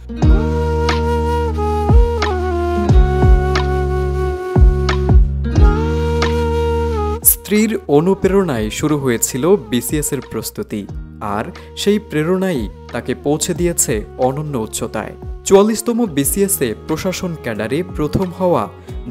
স্ত্রীর অনুপ্রেরণায় শুরু হয়েছিল বিসিএসের প্রস্তুতি, আর সেই প্রেরণাই তাকে পৌঁছে দিয়েছে অনন্য উচ্চতায়। ৪৪তম বিসিএসে প্রশাসন ক্যাডারে প্রথম হওয়া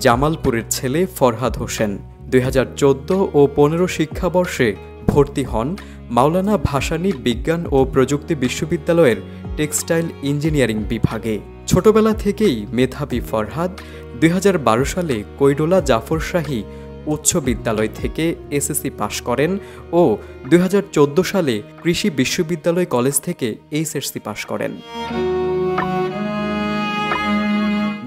জামালপুরের ছেলে ফরহাদ হোসেন ২০১৪ ও ১৫ শিক্ষাবর্ষে ভর্তি হন মাওলানা ভাসানী বিজ্ঞান ও প্রযুক্তি বিশ্ববিদ্যালয়ের টেক্সটাইল ইঞ্জিনিয়ারিং বিভাগে। ছোটবেলা থেকেই মেধাবী ফরহাদ ২০১২ সালে কৈডোলা জাফর শাহী উচ্চ বিদ্যালয় থেকে এসএসসি পাশ করেন ও ২০১৪ সালে কৃষি বিশ্ববিদ্যালয় কলেজ থেকে এইচএসসি পাশ করেন।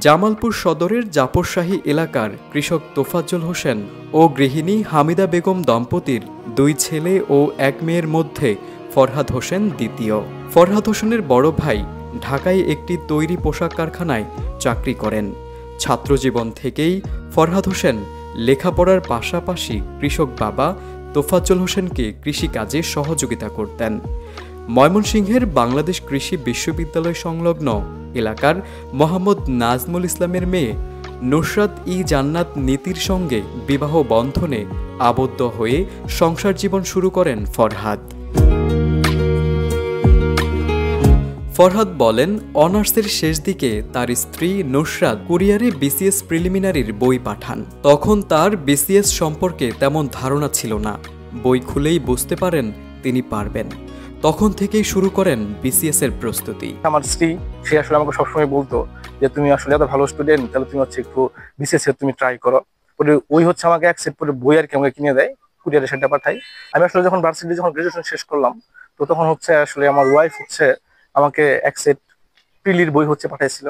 জামালপুর সদরের জাফরশাহী এলাকার কৃষক তোফাজ্জল হোসেন ও গৃহিণী হামিদা বেগম দম্পতির ২ ছেলে ও ১ মেয়ের মধ্যে ফরহাদ হোসেন দ্বিতীয়। ফরহাদ হোসেনের বড় ভাই ঢাকায় একটি তৈরি পোশাক কারখানায় চাকরি করেন। ছাত্রজীবন থেকেই ফরহাদ হোসেন লেখাপড়ার পাশাপাশি কৃষক বাবা তোফাজ্জল হোসেনকে কৃষিকাজে সহযোগিতা করতেন। ময়মনসিংহের বাংলাদেশ কৃষি বিশ্ববিদ্যালয় সংলগ্ন এলাকার মোহাম্মদ নাজমুল ইসলামের মেয়ে নুসরাত ই জান্নাত নীতির সঙ্গে বিবাহ বন্ধনে আবদ্ধ হয়ে সংসার জীবন শুরু করেন ফরহাদ। ফরহাদ বলেন, অনার্সের শেষ দিকে তার স্ত্রী নুসরাত কুরিয়ারে বিসিএস প্রিলিমিনারির বই পাঠান। তখন তার বিসিএস সম্পর্কে তেমন ধারণা ছিল না। বই খুলেই বুঝতে পারেন তিনি পারবেন। তখন থেকেই শুরু করেন বিসিএস এর প্রস্তুতি। আমার স্ত্রী সে আসলে আমাকে সবসময় বলতো যে তুমি আসলে এত ভালো স্টুডেন্ট, তাহলে তুমি হচ্ছে একটু বিসিএস এর তুমি ট্রাই করো। পরে ওই হচ্ছে আমাকে এক সেট করে বই আর কি আমাকে কিনে দেয়, কুরিয়ারে সেটা পাঠাই। আমি আসলে যখন ভার্সিটি যখন গ্রাজুয়েশন শেষ করলাম, তো তখন হচ্ছে আসলে আমার ওয়াইফ হচ্ছে আমাকে এক সেট প্রিলির বই হচ্ছে পাঠাইছিল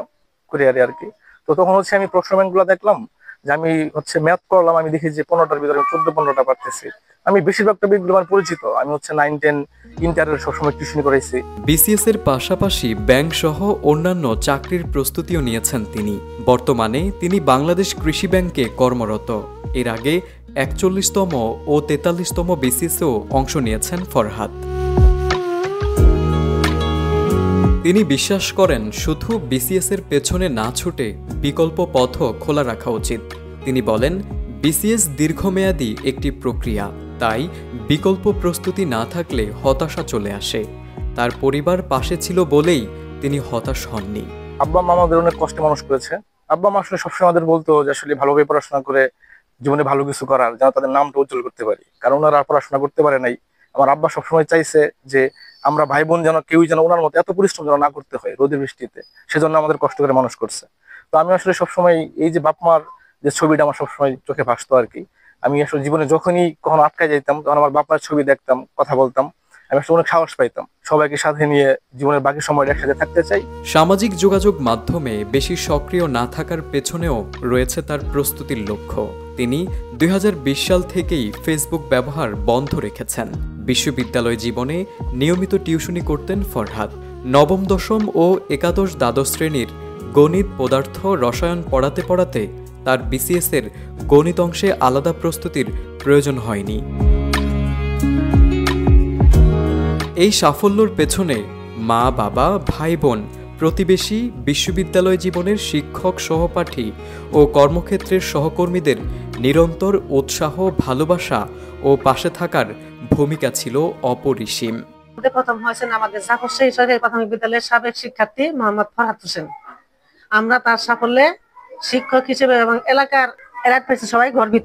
কুরিয়ারে আর কি। তো তখন হচ্ছে আমি প্রশ্ন ব্যাংকগুলো দেখলাম যে আমি হচ্ছে ম্যাথ করলাম, আমি দেখি যে 15টার ভিতরে 14-15টা পারতেছি। আমি বেশিরভাগ টপিকগুলো আমার পরিচিত, আমি হচ্ছে 9-10 ইন্টারের সবসময় টিউশন করাইছি। বিসিএস এর পাশাপাশি ব্যাংক সহ অন্যান্য চাকরির প্রস্তুতিও নিয়েছেন তিনি। বর্তমানে তিনি বাংলাদেশ কৃষি ব্যাংকে কর্মরত। এর আগে ৪১তম ও ৪৩তম বিসিএসেও অংশ নিয়েছেন ফরহাদ। তিনি বিশ্বাস করেন, শুধু বিসিএস এর পেছনে না ছুটে বিকল্প পথও খোলা রাখা উচিত। তিনি বলেন, বিসিএস দীর্ঘমেয়াদী একটি প্রক্রিয়া, তাই বিকল্প প্রস্তুতি না থাকলে হতাশা চলে আসে। তার পরিবার পাশে ছিল বলেই তিনি হতাশ হননি। আব্বা মা আমাদের অনেক কষ্টে মানুষ করেছে। আব্বা মা আসলে সবসময় আমাদের বলতো যে আসলে ভালোভাবে পড়াশোনা করে জীবনে ভালো কিছু করার, যেন তাদের নামটা উজ্জ্বল করতে পারি, কারণ ওনারা পড়াশোনা করতে পারে নাই। আমার আব্বা সবসময় চাইছে যে আমরা ভাই বোন যেন কেউই যেন ওনার মতো এত পরিশ্রম যেন না করতে হয় রোদে বৃষ্টিতে, সেজন্য আমাদের কষ্ট করে মানুষ করছে। তো আমি আসলে সবসময় এই যে বাপ মার যে ছবিটা আমার সবসময় চোখে ভাসতো আর কি। আমি আসলে জীবনে যখনই কখনো আটকায় যাইতাম, তখন আমার বাপ মার ছবি দেখতাম, কথা বলতাম, আমি আসলে অনেক সাহস পাইতাম। সবাইকে সাথে নিয়ে জীবনের বাকি সময় একসাথে থাকতে চাই। সামাজিক যোগাযোগ মাধ্যমে বেশি সক্রিয় না থাকার পেছনেও রয়েছে তার প্রস্তুতির লক্ষ্য। তিনি ২০২০ সাল থেকেই ফেসবুক ব্যবহার বন্ধ রেখেছেন। বিশ্ববিদ্যালয় জীবনে নিয়মিত টিউশনি করতেন ফরহাদ। নবম, দশম ও একাদশ, দ্বাদশ শ্রেণীর গণিত, পদার্থ, রসায়ন পড়াতে পড়াতে তার বিসিএস এর গণিত অংশে আলাদা প্রস্তুতির প্রয়োজন হয়নি। এই সাফল্যের পেছনে মা, বাবা, ভাই বোন, প্রতিবেশী, বিশ্ববিদ্যালয় জীবনের শিক্ষক, সহপাঠী ও কর্মক্ষেত্রের সহকর্মীদের নিরন্তর উৎসাহ, ভালোবাসা ও পাশে থাকার ভূমিকা ছিল অপরিসীম। প্রথম হয়েছেন আমাদের জাফরশাহী সরকারি প্রাথমিক বিদ্যালয়ের সাবেক শিক্ষার্থী মোহাম্মদ ফরহাদ হোসেন। আমরা তার সাফল্যে শিক্ষক হিসেবে এবং এলাকার সবাই গর্বিত।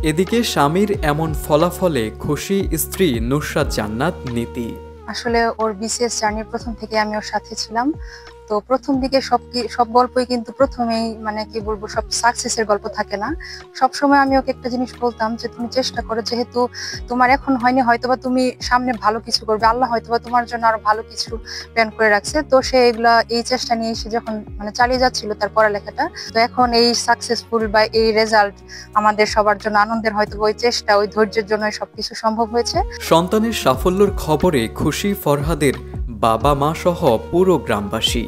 এদিকে স্বামীর এমন ফলাফলে খুশি স্ত্রী নুসরাত জান্নাত নীতি। আসলে ওর বিসিএস জার্নির প্রথম থেকে আমি ওর সাথে ছিলাম। তো প্রথম দিকে সব গল্পই কিন্তু প্রথমেই মানে কি বলবো, সব সাকসেসের গল্প থাকে না। সবসময় আমি ওকে একটা জিনিস বলতাম যে তুমি চেষ্টা করো, যেহেতু তোমার এখন হয়নি, হয়তোবা তুমি সামনে ভালো কিছু করবে, আল্লাহ হয়তোবা তোমার জন্য আরো ভালো কিছু প্ল্যান করে রাখছে। তো সে এগুলা এই চেষ্টা নিয়ে সে যখন মানে চালিয়ে যাচ্ছিল তার পড়ালেখাটা, তো এখন এই সাকসেসফুল বা এই রেজাল্ট আমাদের সবার জন্য আনন্দের। হয়তো ওই চেষ্টা, ওই ধৈর্যের জন্য সবকিছু সম্ভব হয়েছে। সন্তানের সাফল্যের খবরে খুশি ফরহাদের বাবা, মা সহ পুরো গ্রামবাসী।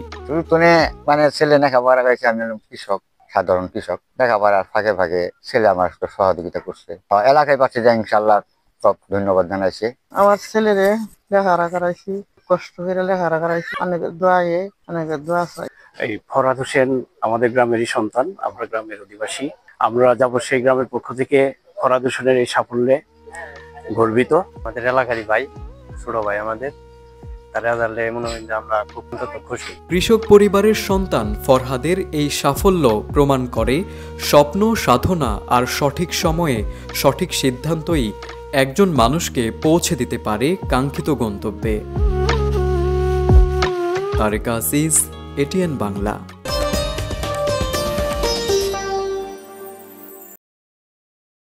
মানে ছেলে লেখাপড়া করেছে, আমি কৃষক, সাধারণ কৃষক। লেখাপড়ার ফাঁকে ফাঁকে ছেলে আমার সহযোগিতা করছে। এলাকায় পাচ্ছে যে ইনশাল্লাহ সব ধন্যবাদ জানাইছে। আমার ছেলেরে লেখাপড়া করাইছি, কষ্ট করে লেখাপড়া করাইছি, অনেকের দোয়ায়ে অনেকের দোয়া চাই। এই ফরহাদ হোসেন আমাদের গ্রামেরই সন্তান, আমরা গ্রামের অধিবাসী। আমরা সেই গ্রামের পক্ষ থেকে ফরহাদ হোসেনের এই সাফল্যে গর্বিত। আমাদের এলাকারই ভাই, ছোট ভাই আমাদের, তারা জানলে মনে হয় যে আমরা খুব খুশি। কৃষক পরিবারের সন্তান ফরহাদের এই সাফল্য প্রমাণ করে স্বপ্ন, সাধনা আর সঠিক সময়ে সঠিক সিদ্ধান্তই একজন মানুষকে পৌঁছে দিতে পারে কাঙ্ক্ষিত গন্তব্যে। তারেক আজিজ, এটিএন বাংলা।